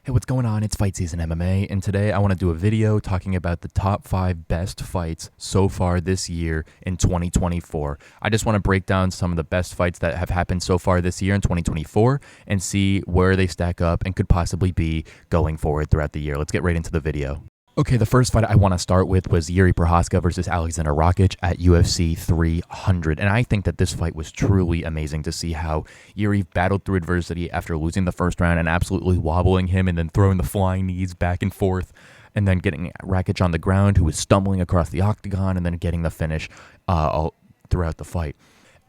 Hey, what's going on? It's Fight Season MMA, and today I want to do a video talking about the top 5 best fights so far this year in 2024. I just want to break down some of the best fights that have happened so far this year in 2024 and see where they stack up and could possibly be going forward throughout the year. Let's get right into the video. Okay, the first fight I want to start with was Yuri Prochazka versus Alexander Rakic at UFC 300. And I think that this fight was truly amazing to see how Yuri battled through adversity after losing the first round and absolutely wobbling him and then throwing the flying knees back and forth and then getting Rakic on the ground, who was stumbling across the octagon, and then getting the finish all throughout the fight.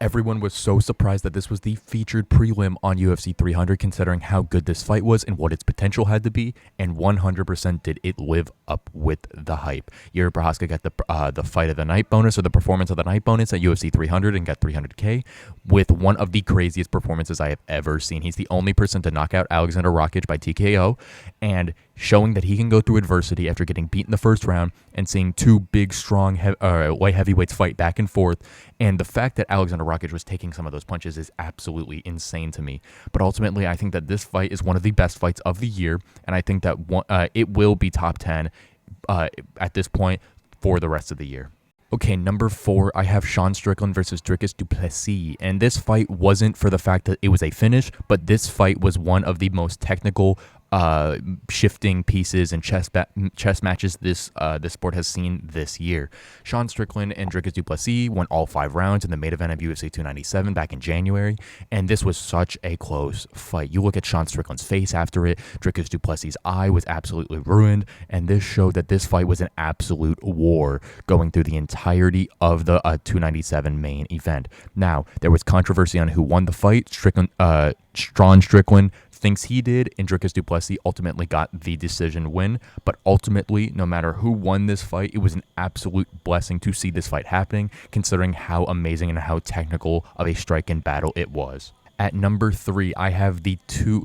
Everyone was so surprised that this was the featured prelim on UFC 300, considering how good this fight was and what its potential had to be, and 100% did it live up with the hype. Yuri Prochazka got the fight of the night bonus, or the performance of the night bonus, at UFC 300 and got 300K with one of the craziest performances I have ever seen. He's the only person to knock out Alexander Rakic by TKO, and showing that he can go through adversity after getting beat in the first round and seeing two big, strong light heavyweights fight back and forth. And the fact that Alexander Rakic was taking some of those punches is absolutely insane to me. But ultimately, I think that this fight is one of the best fights of the year, and I think that it will be top 10 at this point for the rest of the year. Okay, number 4, I have Sean Strickland versus Dricus du Plessis, and this fight wasn't for the fact that it was a finish, but this fight was one of the most technical shifting pieces and chess matches this sport has seen this year. Sean Strickland and Dricus du Plessis won all 5 rounds in the main event of UFC 297 back in January, and this was such a close fight. You look at Sean Strickland's face after it, Dricus du Plessis' eye was absolutely ruined, and this showed that this fight was an absolute war going through the entirety of the 297 main event. Now, there was controversy on who won the fight. Sean Strickland thinks he did, and Dricus du Plessis ultimately got the decision win. But ultimately, no matter who won this fight, it was an absolute blessing to see this fight happening, considering how amazing and how technical of a strike and battle it was. At number 3, I have the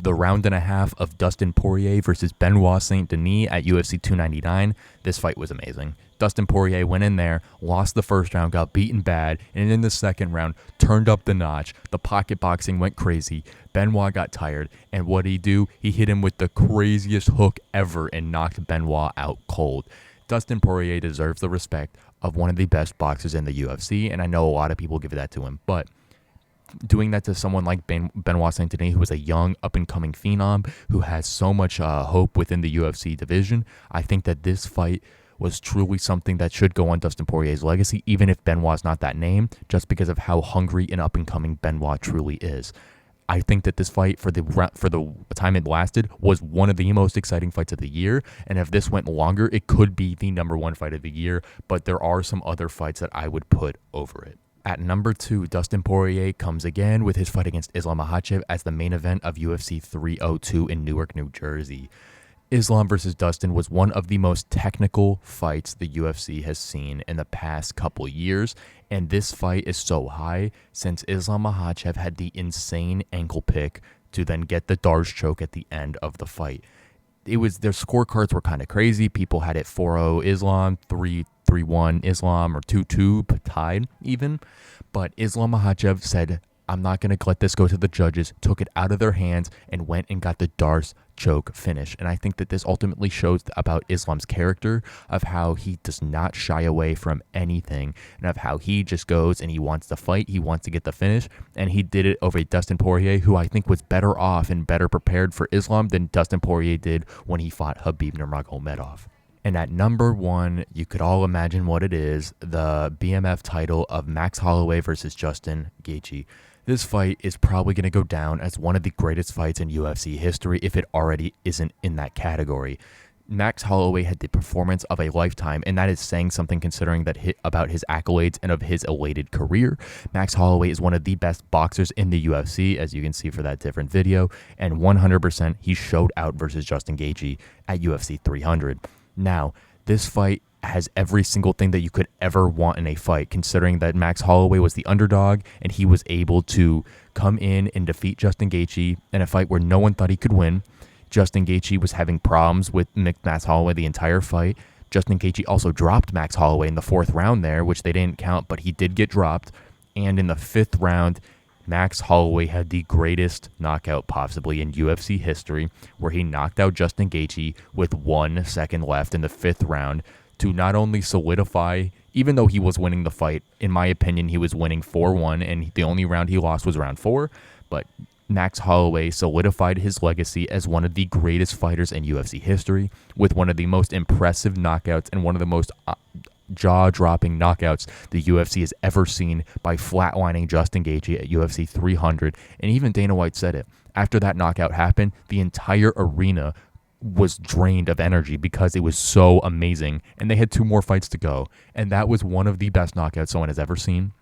round and a half of Dustin Poirier versus Benoit Saint-Denis at UFC 299. This fight was amazing. Dustin Poirier went in there, lost the first round, got beaten bad, and in the second round, turned up the notch. The pocket boxing went crazy. Benoit got tired, and what did he do? He hit him with the craziest hook ever and knocked Benoit out cold. Dustin Poirier deserves the respect of one of the best boxers in the UFC, and I know a lot of people give that to him, but doing that to someone like Benoit Saint-Denis, who is a young, up-and-coming phenom, who has so much hope within the UFC division, I think that this fight was truly something that should go on Dustin Poirier's legacy, even if Benoit's not that name, just because of how hungry and up-and-coming Benoit truly is. I think that this fight, for the time it lasted, was one of the most exciting fights of the year, and if this went longer, it could be the number 1 fight of the year, but there are some other fights that I would put over it. At number 2, Dustin Poirier comes again with his fight against Islam Makhachev as the main event of UFC 302 in Newark, New Jersey. Islam versus Dustin was one of the most technical fights the UFC has seen in the past couple years, and this fight is so high since Islam Makhachev had the insane ankle pick to then get the Darce choke at the end of the fight. Their scorecards were kind of crazy. People had it 4-0 Islam, 3-1 Islam, or 2-2 tied even, but Islam Makhachev said, "I'm not going to let this go to the judges," took it out of their hands and went and got the Darce choke finish. And I think that this ultimately shows about Islam's character, of how he does not shy away from anything, and of how he just goes and he wants to fight, he wants to get the finish, and he did it over Dustin Poirier, who I think was better off and better prepared for Islam than Dustin Poirier did when he fought Khabib Nurmagomedov. And at number 1, you could all imagine what it is, the BMF title of Max Holloway versus Justin Gaethje. This fight is probably going to go down as one of the greatest fights in UFC history, if it already isn't in that category. Max Holloway had the performance of a lifetime, and that is saying something considering about his accolades and of his elated career. Max Holloway is one of the best boxers in the UFC, as you can see for that different video, and 100% he showed out versus Justin Gaethje at UFC 300. Now, this fight has every single thing that you could ever want in a fight, considering that Max Holloway was the underdog and he was able to come in and defeat Justin Gaethje in a fight where no one thought he could win. Justin Gaethje was having problems with Max Holloway the entire fight. Justin Gaethje also dropped Max Holloway in the 4th round there, which they didn't count, but he did get dropped. And in the 5th round, Max Holloway had the greatest knockout possibly in UFC history, where he knocked out Justin Gaethje with 1 second left in the 5th round to not only solidify, even though he was winning the fight, in my opinion, he was winning 4-1, and the only round he lost was round 4, but Max Holloway solidified his legacy as one of the greatest fighters in UFC history, with one of the most impressive knockouts and one of the most jaw-dropping knockouts the UFC has ever seen by flatlining Justin Gaethje at UFC 300. And even Dana White said it. After that knockout happened, the entire arena was drained of energy because it was so amazing. And they had 2 more fights to go. And that was one of the best knockouts someone has ever seen.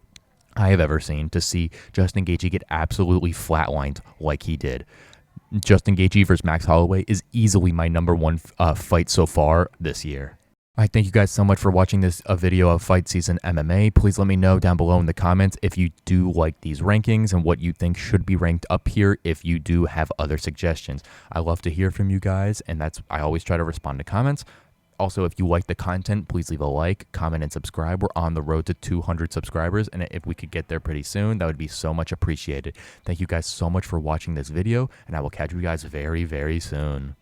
I have ever seen, to see Justin Gaethje get absolutely flatlined like he did. Justin Gaethje versus Max Holloway is easily my number 1 fight so far this year. I thank you guys so much for watching this video of Fight Season MMA. Please let me know down below in the comments if you do like these rankings and what you think should be ranked up here if you do have other suggestions. I love to hear from you guys, and I always try to respond to comments. Also, if you like the content, please leave a like, comment, and subscribe. We're on the road to 200 subscribers, and if we could get there pretty soon, that would be so much appreciated. Thank you guys so much for watching this video, and I will catch you guys very, very soon.